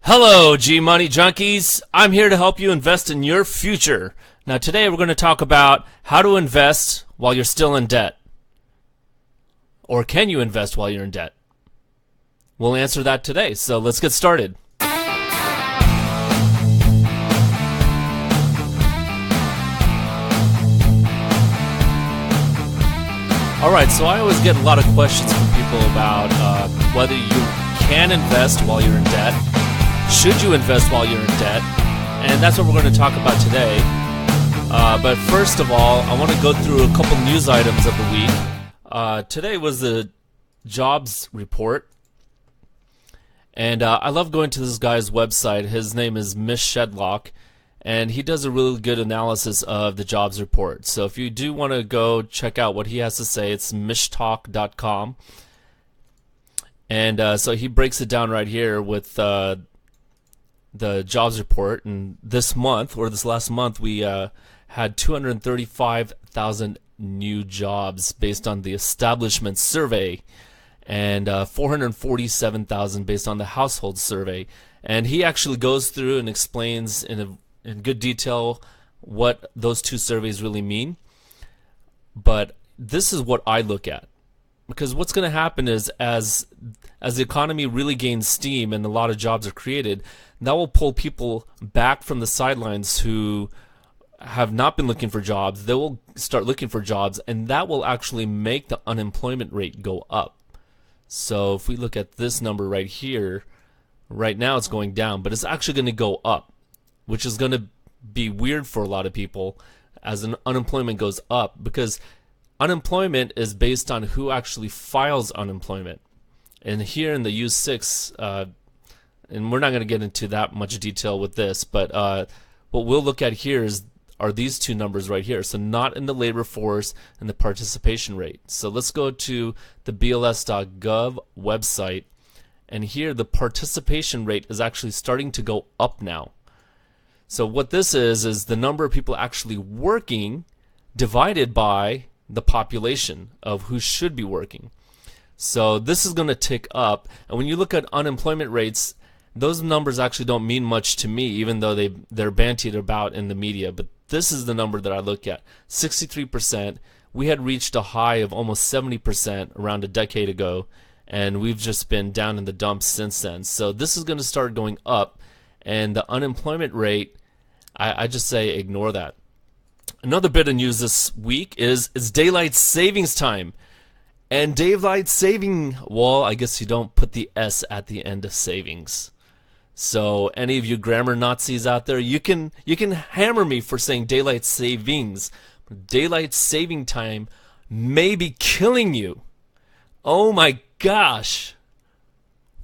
Hello, G-Money Junkies. I'm here to help you invest in your future. Now, today we're going to talk about how to invest while you're still in debt. Or can you invest while you're in debt? We'll answer that today, so let's get started. Alright, so I always get a lot of questions from people about whether you can invest while you're in debt. Should you invest while you're in debt? And that's what we're going to talk about today. But first of all, I want to go through a couple news items of the week. Today was the jobs report. And I love going to this guy's website. His name is Mish Shedlock. And he does a really good analysis of the jobs report. So if you do want to go check out what he has to say, it's mishtalk.com. And so he breaks it down right here with the jobs report. And this month, or this last month, we had 235,000 new jobs based on the establishment survey, and 447,000 based on the household survey. And he actually goes through and explains in good detail what those two surveys really mean. But this is what I look at. Because what's going to happen is as the economy really gains steam and a lot of jobs are created, that will pull people back from the sidelines who have not been looking for jobs. They will start looking for jobs, and that will actually make the unemployment rate go up. So if we look at this number right here, right now it's going down, but it's actually going to go up, which is going to be weird for a lot of people as unemployment goes up, because unemployment is based on who actually files unemployment. And here in the U6, and we're not going to get into that much detail with this, but what we'll look at here are these two numbers right here. So not in the labor force and the participation rate. So let's go to the BLS.gov website, and here the participation rate is actually starting to go up now. So what this is the number of people actually working divided by the population of who should be working. So this is going to tick up, and when you look at unemployment rates, those numbers actually don't mean much to me, even though they're bandied about in the media. But this is the number that I look at, 63%. We had reached a high of almost 70% around a decade ago, and we've just been down in the dumps since then. So this is going to start going up, and the unemployment rate, I just say ignore that. Another bit of news this week is daylight savings time. And daylight saving, well, I guess you don't put the S at the end of savings. So any of you grammar Nazis out there, you can hammer me for saying daylight savings. Daylight saving time may be killing you. Oh my gosh.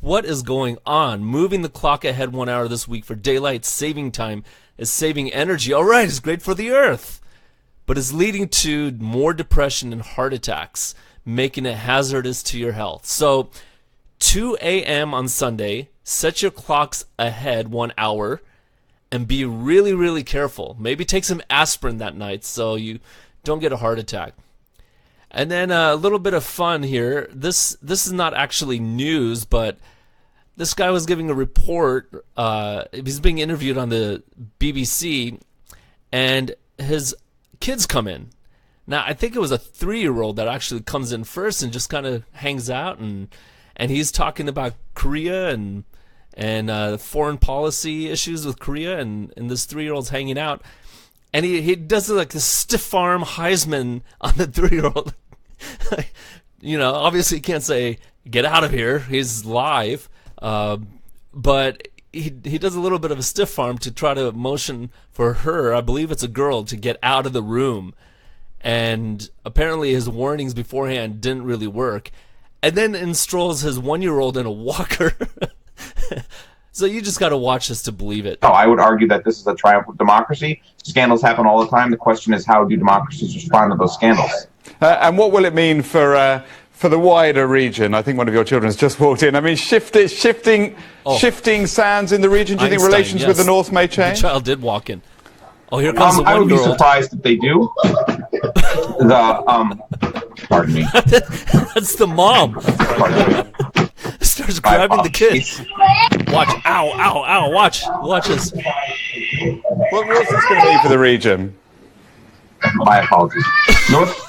What is going on? Moving the clock ahead 1 hour this week for daylight saving time is saving energy. All right, it's great for the earth. But it's leading to more depression and heart attacks, making it hazardous to your health. So 2 a.m. on Sunday, set your clocks ahead 1 hour and be really, really careful. Maybe take some aspirin that night so you don't get a heart attack. And then a little bit of fun here. This is not actually news, but this guy was giving a report. He's being interviewed on the BBC, and his kids come in. Now, I think it was a 3-year-old that actually comes in first and just kind of hangs out, and he's talking about Korea and foreign policy issues with Korea, and this 3-year-old's hanging out, and he does like this stiff arm Heisman on the 3-year-old. You know, obviously he can't say get out of here. He's live, but he does a little bit of a stiff arm to try to motion for her, I believe it's a girl, to get out of the room. And apparently his warnings beforehand didn't really work. And then in strolls his 1-year-old in a walker. So you just got to watch this to believe it. No, I would argue that this is a triumph of democracy. Scandals happen all the time. The question is, how do democracies respond to those scandals? And what will it mean for the wider region? I think one of your children has just walked in. I mean, shifting sands in the region. Do you think relations with the North may change? The child did walk in. Oh, here comes the 1-year-old. I would be surprised if they do. Pardon me. That's the mom. Pardon me. Starts starts grabbing the kid. Apologies. Watch. Ow, ow, ow. Watch this. What's this going to mean for the region? My apologies. North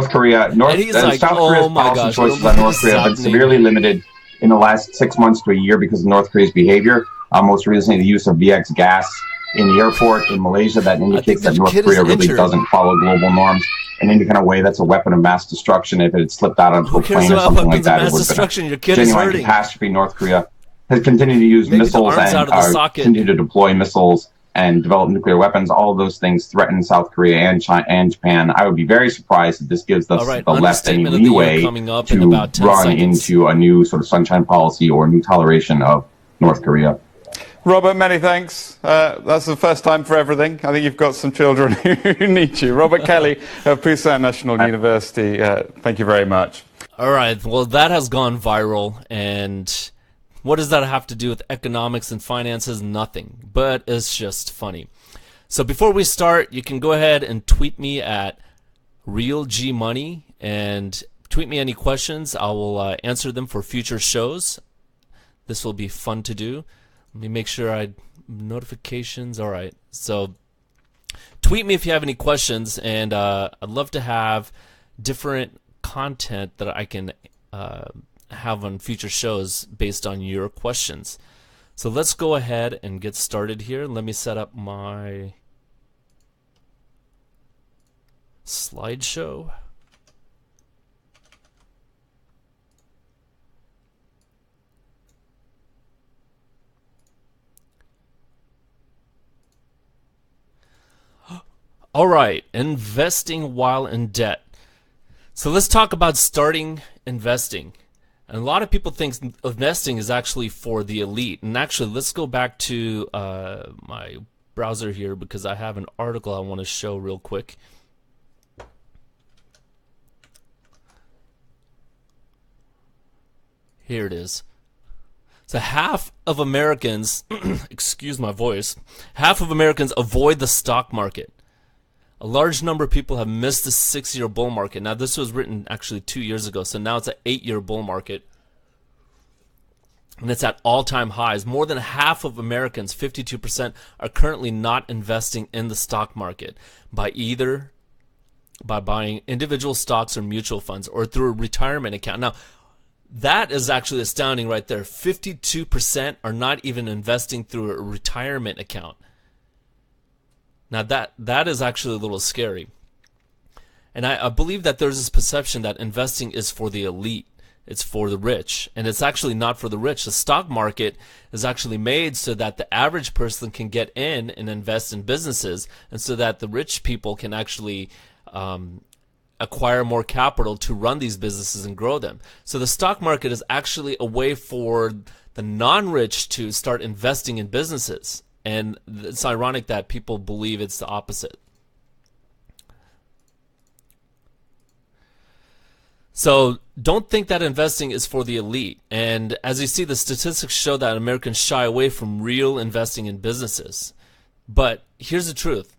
Korea, South Korea's policy choices on North Korea have been severely limited in the last 6 months to a year because of North Korea's behavior. Most recently, the use of VX gas in the airport in Malaysia that indicates that North Korea really doesn't follow global norms in any kind of way. That's a weapon of mass destruction. If it had slipped out onto a plane or something like that, it would have been a genuine catastrophe. North Korea has continued to use missiles and continue to deploy missiles and develop nuclear weapons. All of those things threaten South Korea and China and Japan. I would be very surprised if this gives the left any leeway to run into a new sort of sunshine policy or new toleration of North Korea. Robert, many thanks. That's the first time for everything. I think you've got some children who need you. Robert Kelly of Pusan National University, thank you very much. All right, well, that has gone viral, and what does that have to do with economics and finances? Nothing, but it's just funny. So before we start, you can go ahead and tweet me at RealGMoney and tweet me any questions. I will answer them for future shows. This will be fun to do. Let me make sure notifications. All right. So tweet me if you have any questions, and I'd love to have different content that I can have on future shows based on your questions. So let's go ahead and get started here. Let me set up my slideshow. All right, investing while in debt. So let's talk about starting investing. And a lot of people think investing is actually for the elite. And actually, let's go back to my browser here because I have an article I want to show real quick. Here it is. So half of Americans, excuse my voice, half of Americans avoid the stock market. A large number of people have missed the 6-year bull market. Now, this was written actually 2 years ago, so now it's an 8-year bull market. And it's at all-time highs. More than half of Americans, 52%, are currently not investing in the stock market by buying individual stocks or mutual funds or through a retirement account. Now, that is actually astounding right there. 52% are not even investing through a retirement account. Now that is actually a little scary. And I believe that there's this perception that investing is for the elite. It's for the rich. And it's actually not for the rich. The stock market is actually made so that the average person can get in and invest in businesses, and so that the rich people can actually acquire more capital to run these businesses and grow them. So the stock market is actually a way for the non-rich to start investing in businesses. And it's ironic that people believe it's the opposite. So don't think that investing is for the elite. And as you see, the statistics show that Americans shy away from real investing in businesses. But here's the truth.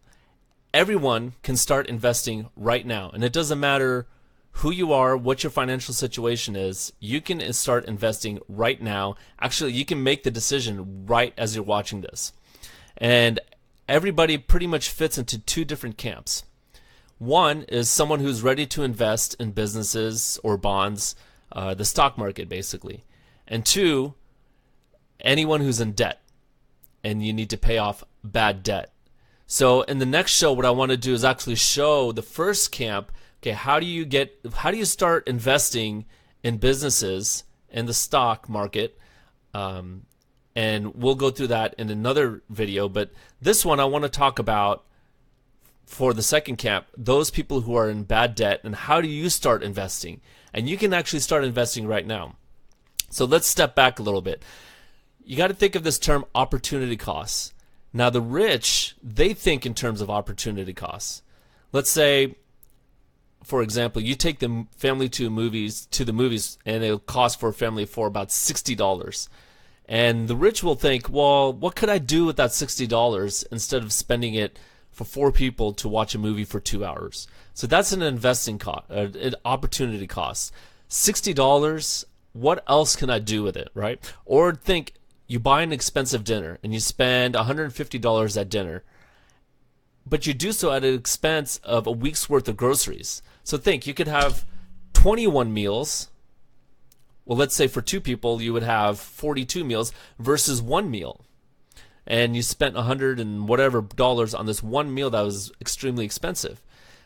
Everyone can start investing right now. And it doesn't matter who you are, what your financial situation is. You can start investing right now. Actually, you can make the decision right as you're watching this. And everybody pretty much fits into two different camps. One is someone who's ready to invest in businesses or bonds, the stock market basically. And two, anyone who's in debt and you need to pay off bad debt. So in the next show, what I want to do is actually show the first camp. Okay, how do you start investing in businesses in the stock market? And we'll go through that in another video. But this one I want to talk about for the second camp, those people who are in bad debt, and how do you start investing? And you can actually start investing right now. So let's step back a little bit. You got to think of this term opportunity costs. Now the rich, they think in terms of opportunity costs. Let's say, for example, you take the family to the movies, and it'll cost for a family for about $60. And the rich will think, well, what could I do with that $60 instead of spending it for 4 people to watch a movie for 2 hours. So that's an investing cost, an opportunity cost. $60, what else can I do with it, right? Or think you buy an expensive dinner and you spend $150 at dinner, but you do so at an expense of a week's worth of groceries. So think, you could have 21 meals. Well, let's say for 2 people, you would have 42 meals versus 1 meal. And you spent $100 and whatever dollars on this 1 meal that was extremely expensive.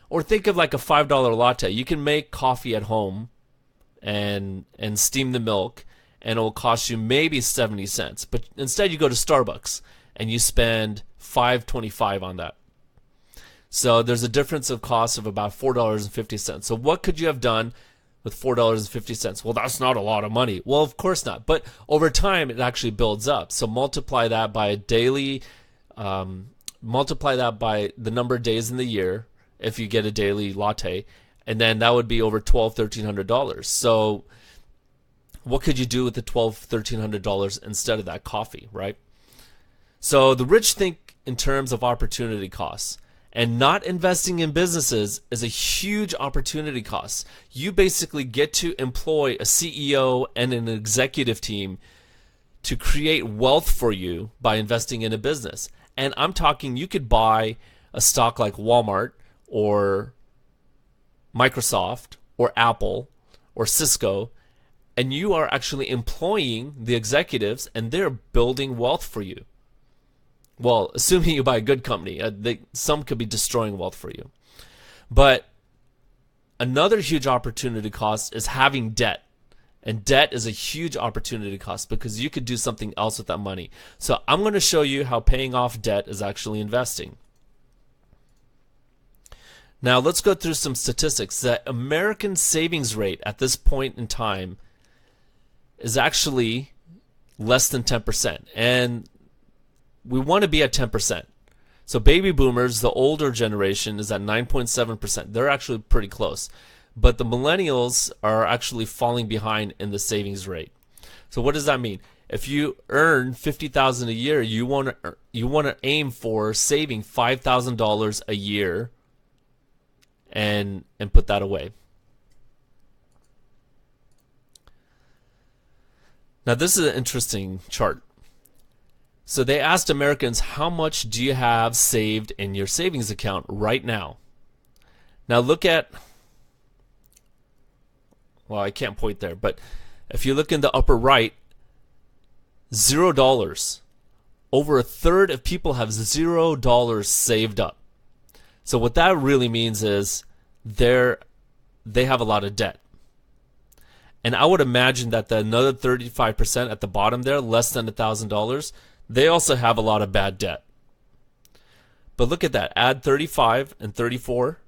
Or think of like a $5 latte. You can make coffee at home and steam the milk, and it will cost you maybe 70 cents. But instead you go to Starbucks and you spend $5.25 on that. So there's a difference of cost of about $4.50. So what could you have done with $4.50? Well, that's not a lot of money. Well, of course not. But over time, it actually builds up. So multiply that by multiply that by the number of days in the year if you get a daily latte, and then that would be over $1,200-$1,300. So what could you do with the $1,200-$1,300 instead of that coffee, right? So the rich think in terms of opportunity costs. And not investing in businesses is a huge opportunity cost. You basically get to employ a CEO and an executive team to create wealth for you by investing in a business. And I'm talking, you could buy a stock like Walmart or Microsoft or Apple or Cisco, and you are actually employing the executives and they're building wealth for you. Well, assuming you buy a good company, some could be destroying wealth for you. But another huge opportunity cost is having debt. And debt is a huge opportunity cost because you could do something else with that money. So I'm going to show you how paying off debt is actually investing. Now let's go through some statistics. The American savings rate at this point in time is actually less than 10%. And we want to be at 10%. So baby boomers, the older generation, is at 9.7%. They're actually pretty close. But the millennials are actually falling behind in the savings rate. So what does that mean? If you earn $50,000 a year, you want to aim for saving $5,000 a year and put that away. Now this is an interesting chart. So they asked Americans, how much do you have saved in your savings account right now? Now look at, well, I can't point there, but if you look in the upper right, $0. Over a third of people have $0 saved up. So what that really means is they have a lot of debt. And I would imagine that the another 35% at the bottom there, less than $1,000, they also have a lot of bad debt. But look at that. Add 35 and 34,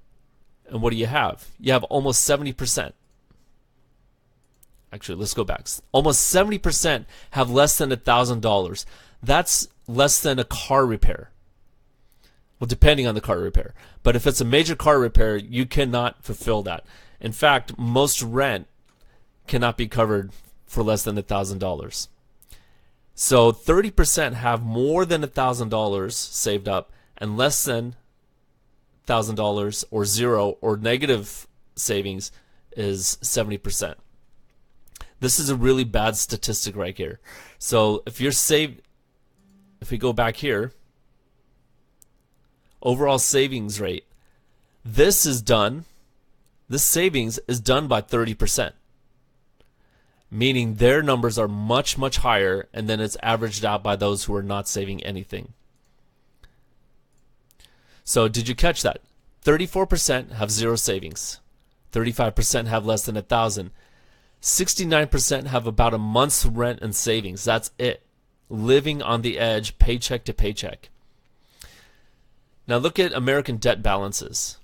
and what do you have? You have almost 70%. Actually, let's go back. Almost 70% have less than $1,000. That's less than a car repair. Well, depending on the car repair. But if it's a major car repair, you cannot fulfill that. In fact, most rent cannot be covered for less than $1,000. So 30% have more than $1,000 saved up, and less than $1,000 or zero or negative savings is 70%. This is a really bad statistic right here. So if you're saved, if we go back here, overall savings rate, this savings is done by 30%. Meaning their numbers are much, much higher, and then it's averaged out by those who are not saving anything. So did you catch that? 34% have zero savings. 35% have less than 1,000. 69% have about a month's rent and savings. That's it. Living on the edge, paycheck to paycheck. Now look at American debt balances.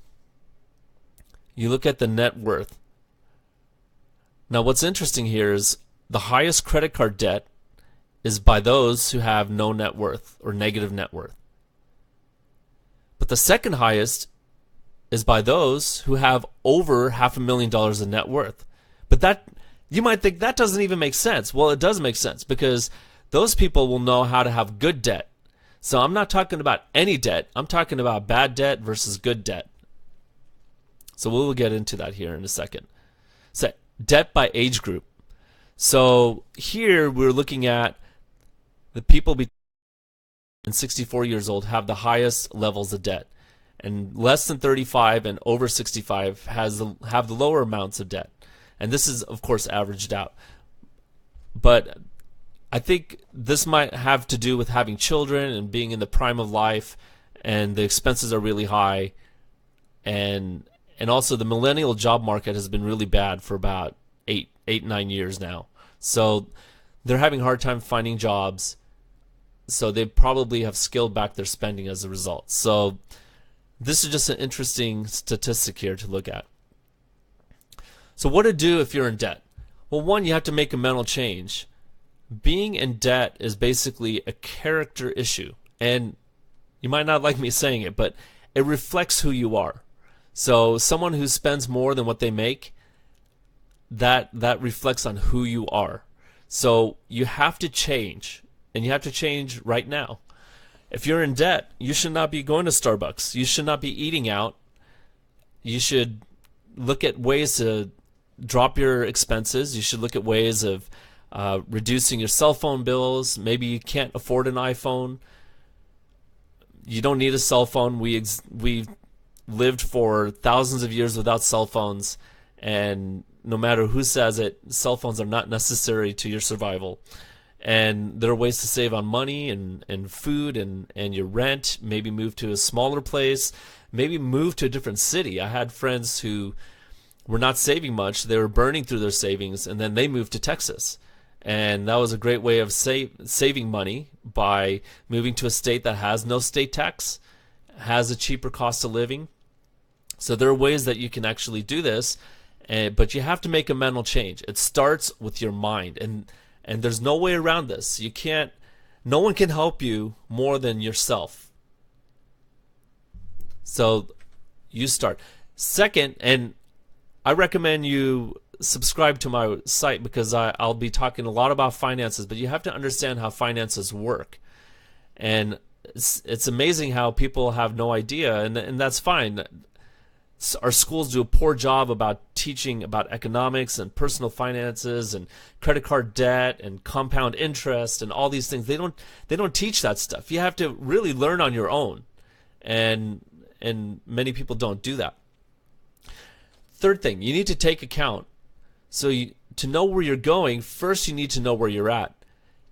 You look at the net worth. Now what's interesting here is the highest credit card debt is by those who have no net worth or negative net worth. But the second highest is by those who have over $500,000 in net worth. But that, you might think that doesn't even make sense. Well, it does make sense because those people will know how to have good debt. So I'm not talking about any debt. I'm talking about bad debt versus good debt. So we'll get into that here in a second. So debt by age group. So here we're looking at the people between 64 years old have the highest levels of debt, and less than 35 and over 65 have the lower amounts of debt. And this is, of course, averaged out. But I think this might have to do with having children and being in the prime of life, and the expenses are really high, and also the millennial job market has been really bad for about 9 years now. So they're having a hard time finding jobs. So they probably have scaled back their spending as a result. So this is just an interesting statistic here to look at. So what to do if you're in debt? Well, one, you have to make a mental change. Being in debt is basically a character issue. And you might not like me saying it, but it reflects who you are. So someone who spends more than what they make, that reflects on who you are. So you have to change, and you have to change right now. If you're in debt, you should not be going to Starbucks. You should not be eating out. You should look at ways to drop your expenses. You should look at ways of reducing your cell phone bills. Maybe you can't afford an iPhone. You don't need a cell phone. We lived for thousands of years without cell phones, and no matter who says it, cell phones are not necessary to your survival. And there are ways to save on money and food and your rent. Maybe move to a smaller place. Maybe move to a different city. I had friends who were not saving much. They were burning through their savings, and then they moved to Texas. And that was a great way of saving money by moving to a state that has no state tax, has a cheaper cost of living. So there are ways that you can actually do this, but you have to make a mental change. It starts with your mind, and there's no way around this. No one can help you more than yourself. So you start. Second, and I recommend you subscribe to my site, because I'll be talking a lot about finances, but you have to understand how finances work. And it's amazing how people have no idea, and that's fine. Our schools do a poor job about teaching about economics and personal finances and credit card debt and compound interest and all these things. They don't teach that stuff. You have to really learn on your own, and many people don't do that. Third thing, you need to take account. So to know where you're going, first you need to know where you're at.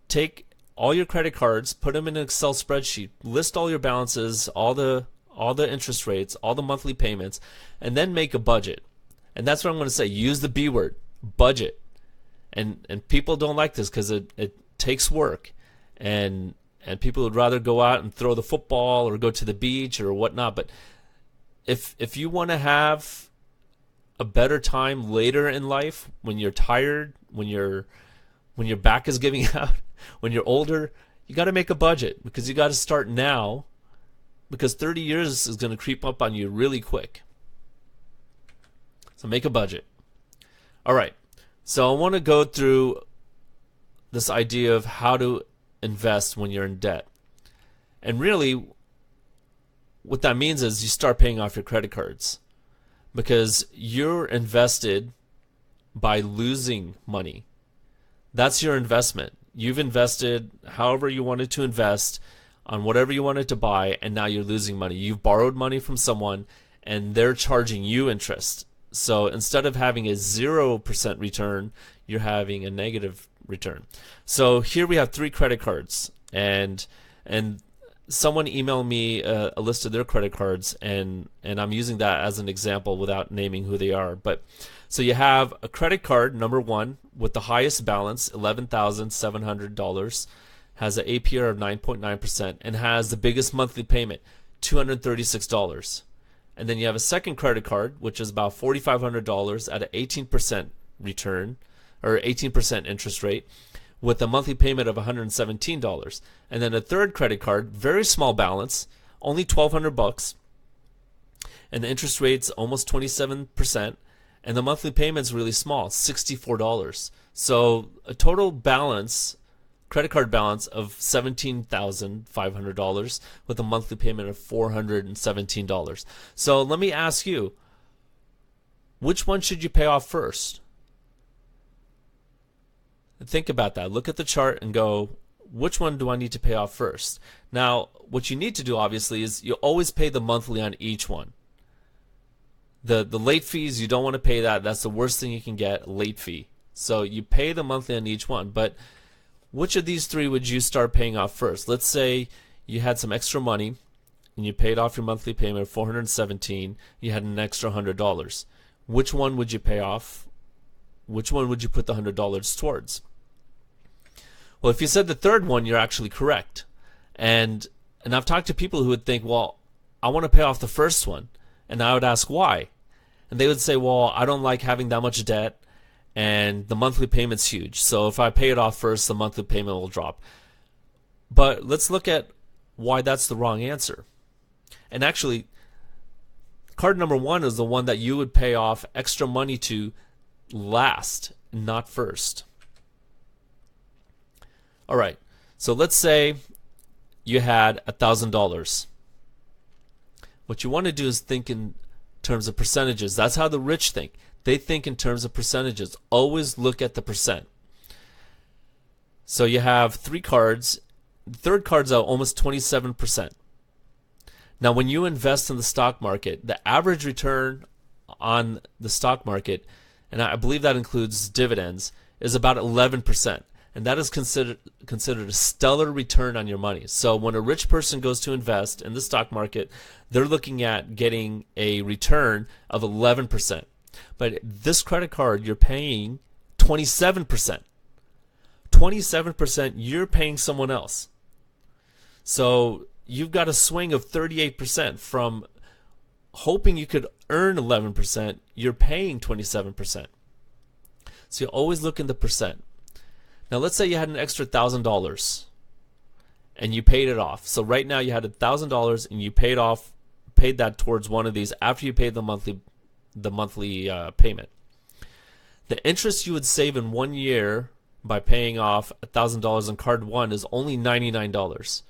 Take all your credit cards, put them in an Excel spreadsheet, list all your balances, all the interest rates, all the monthly payments, and then make a budget. And that's what I'm going to say. Use the B word, budget. And people don't like this because it takes work, and people would rather go out and throw the football or go to the beach or whatnot. But if you want to have a better time later in life, when you're tired, when your back is giving out, when you're older, you got to make a budget, because you got to start now, because 30 years is going to creep up on you really quick. So make a budget. All right. So I want to go through this idea of how to invest when you're in debt. And really, what that means is you start paying off your credit cards, because you're invested by losing money. That's your investment. You've invested however you wanted to invest on whatever you wanted to buy, and now you're losing money. You've borrowed money from someone, and they're charging you interest. So instead of having a 0% return, you're having a negative return. So here we have 3 credit cards, and someone emailed me a list of their credit cards, and I'm using that as an example without naming who they are. But so you have a credit card, number 1, with the highest balance, $11,700, has an APR of 9.9%, and has the biggest monthly payment, $236. And then you have a second credit card, which is about $4,500 at an 18% return, or 18% interest rate, with a monthly payment of $117. And then a third credit card, very small balance, only $1,200, and the interest rate's almost 27%, and the monthly payment's really small, $64. So a total balance credit card balance of $17,500 with a monthly payment of $417. So let me ask you, which one should you pay off first? Think about that. Look at the chart and go, which one do I need to pay off first? Now, what you need to do, obviously, is you always pay the monthly on each one. The late fees, you don't want to pay that. That's the worst thing you can get, late fee. So you pay the monthly on each one. But which of these three would you start paying off first? Let's say you had some extra money and you paid off your monthly payment of $417. You had an extra $100. Which one would you pay off? Which one would you put the $100 towards? Well, if you said the third one, you're actually correct. And I've talked to people who would think, well, I want to pay off the first one. And I would ask why. And they would say, well, I don't like having that much debt, and the monthly payment's huge. So if I pay it off first, the monthly payment will drop. But let's look at why that's the wrong answer. And actually, card number one is the one that you would pay off extra money to last, not first. All right, so let's say you had $1,000. What you want to do is think in terms of percentages. That's how the rich think. They think in terms of percentages. Always look at the percent. So you have 3 cards. The third card's out almost 27%. Now, when you invest in the stock market, the average return on the stock market, and I believe that includes dividends, is about 11%. And that is considered a stellar return on your money. So when a rich person goes to invest in the stock market, they're looking at getting a return of 11%. But this credit card, you're paying 27%. 27%, you're paying someone else. So you've got a swing of 38% from hoping you could earn 11%, you're paying 27%. So you always look in the percent. Now let's say you had an extra $1,000 and you paid it off. So right now you had $1,000 and you paid that towards one of these after you paid the monthly payment. The interest you would save in 1 year by paying off $1,000 on card 1 is only $99.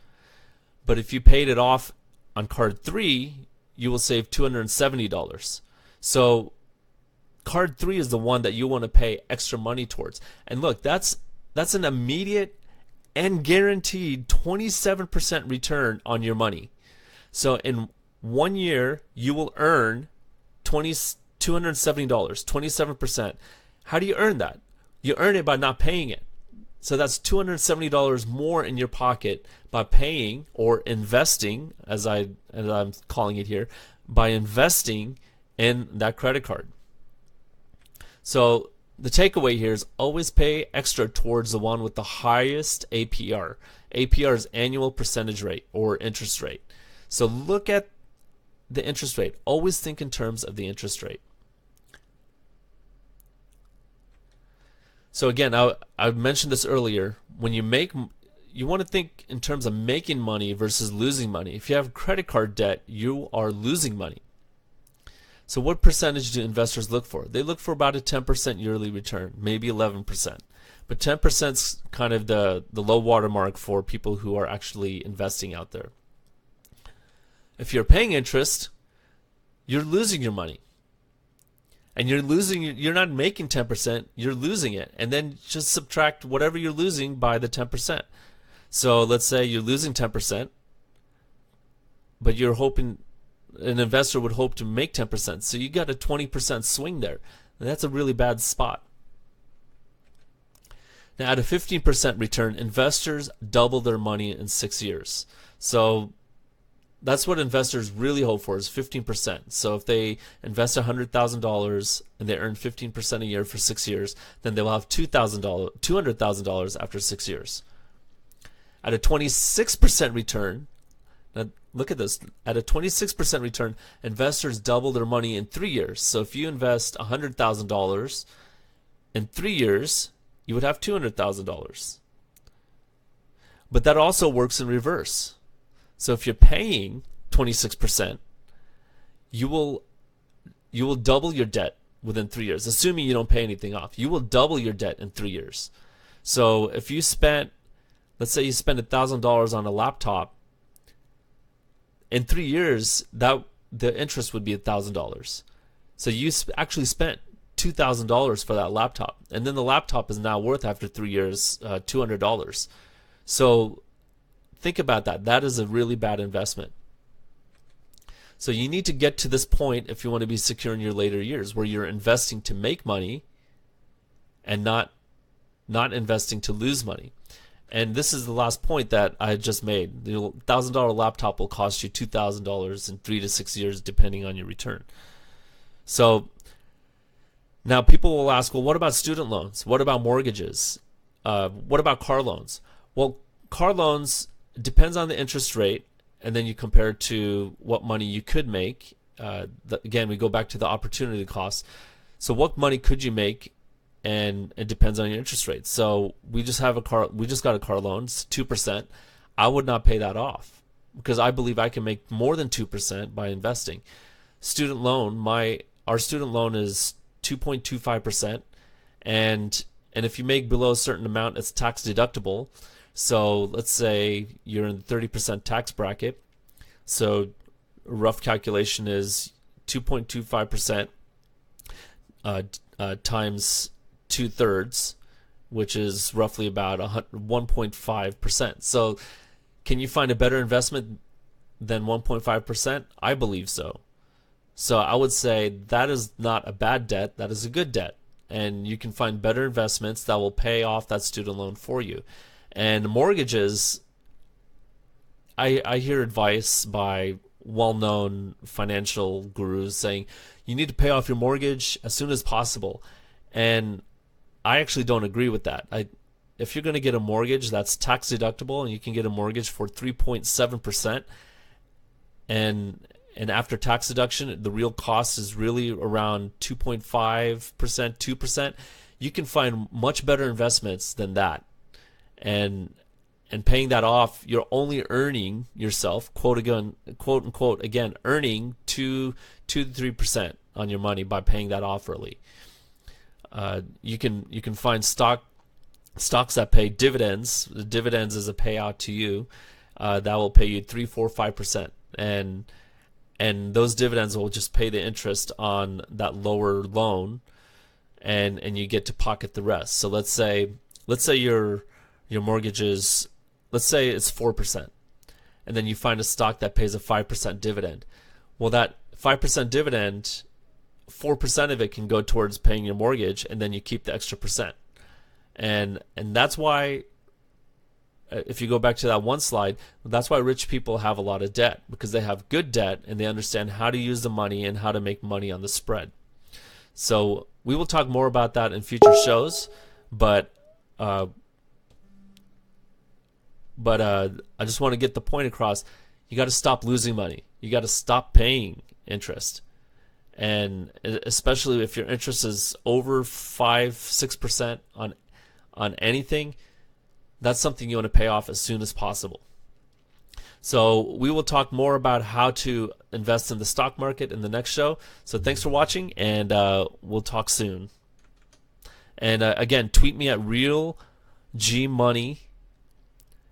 But if you paid it off on card 3, you will save $270. So card 3 is the one that you want to pay extra money towards. And look, that's an immediate and guaranteed 27% return on your money. So in 1 year, you will earn $270, 27%. How do you earn that? You earn it by not paying it. So that's $270 more in your pocket by paying or investing, as I'm calling it here, by investing in that credit card. So the takeaway here is always pay extra towards the one with the highest APR. APR is annual percentage rate or interest rate. So look at the interest rate. Always think in terms of the interest rate. So again, I mentioned this earlier. When you want to think in terms of making money versus losing money. If you have credit card debt, you are losing money. So what percentage do investors look for? They look for about a 10% yearly return, maybe 11%. But 10% is kind of the low water mark for people who are actually investing out there. If you're paying interest, you're losing your money. And you're not making 10%, you're losing it. And then just subtract whatever you're losing by the 10%. So let's say you're losing 10%, but you're hoping an investor would hope to make 10%. So you got a 20% swing there. And that's a really bad spot. Now at a 15% return, investors double their money in 6 years. So that's what investors really hope for, is 15%. So if they invest $100,000 and they earn 15% a year for 6 years, then they will have $200,000 after 6 years. At a 26% return, now look at this, at a 26% return, investors double their money in 3 years. So if you invest $100,000 in 3 years, you would have $200,000. But that also works in reverse. So if you're paying 26%, you will double your debt within 3 years, assuming you don't pay anything off. You will double your debt in 3 years. So if you spent let's say you spend $1,000 on a laptop. In 3 years, that the interest would be $1,000. So you actually spent $2,000 for that laptop, and then the laptop is now worth, after 3 years, $200. So think about that. That is a really bad investment. So you need to get to this point if you want to be secure in your later years, where you're investing to make money and not investing to lose money. And this is the last point that I just made. The $1,000 laptop will cost you $2,000 in 3 to 6 years, depending on your return. So now people will ask, well, what about student loans? What about mortgages? What about car loans? Well, car loans depends on the interest rate, and then you compare it to what money you could make. Again, we go back to the opportunity cost. So what money could you make? And it depends on your interest rate. So we just got a car loan, it's 2%. I would not pay that off because I believe I can make more than 2% by investing. Student loan, our student loan is 2.25%, and if you make below a certain amount, it's tax deductible. So let's say you're in the 30% tax bracket. So a rough calculation is 2.25% times 2/3, which is roughly about 1.5%. So can you find a better investment than 1.5%? I believe so. So I would say that is not a bad debt, that is a good debt. And you can find better investments that will pay off that student loan for you. And mortgages, I hear advice by well-known financial gurus saying you need to pay off your mortgage as soon as possible. And I actually don't agree with that. If you're going to get a mortgage that's tax deductible, and you can get a mortgage for 3.7%, and after tax deduction, the real cost is really around 2.5%, 2%, you can find much better investments than that. And paying that off, you're only earning yourself, quote unquote, again, earning 2 to 3% on your money by paying that off early. You can find stocks that pay dividends. The dividends is a payout to you that will pay you 3, 4, 5%, and those dividends will just pay the interest on that lower loan, and you get to pocket the rest. So let's say your mortgage is, let's say it's 4%, and then you find a stock that pays a 5% dividend. Well, that 5% dividend, 4% of it can go towards paying your mortgage, and then you keep the extra percent. And that's why, if you go back to that one slide, that's why rich people have a lot of debt, because they have good debt and they understand how to use the money and how to make money on the spread. So we will talk more about that in future shows, but I just want to get the point across. You got to stop losing money. You got to stop paying interest. And especially if your interest is over 5, 6% on anything, that's something you want to pay off as soon as possible. So we will talk more about how to invest in the stock market in the next show. So thanks for watching, and we'll talk soon. And again, tweet me at RealGMoney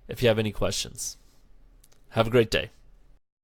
if you have any questions. Have a great day.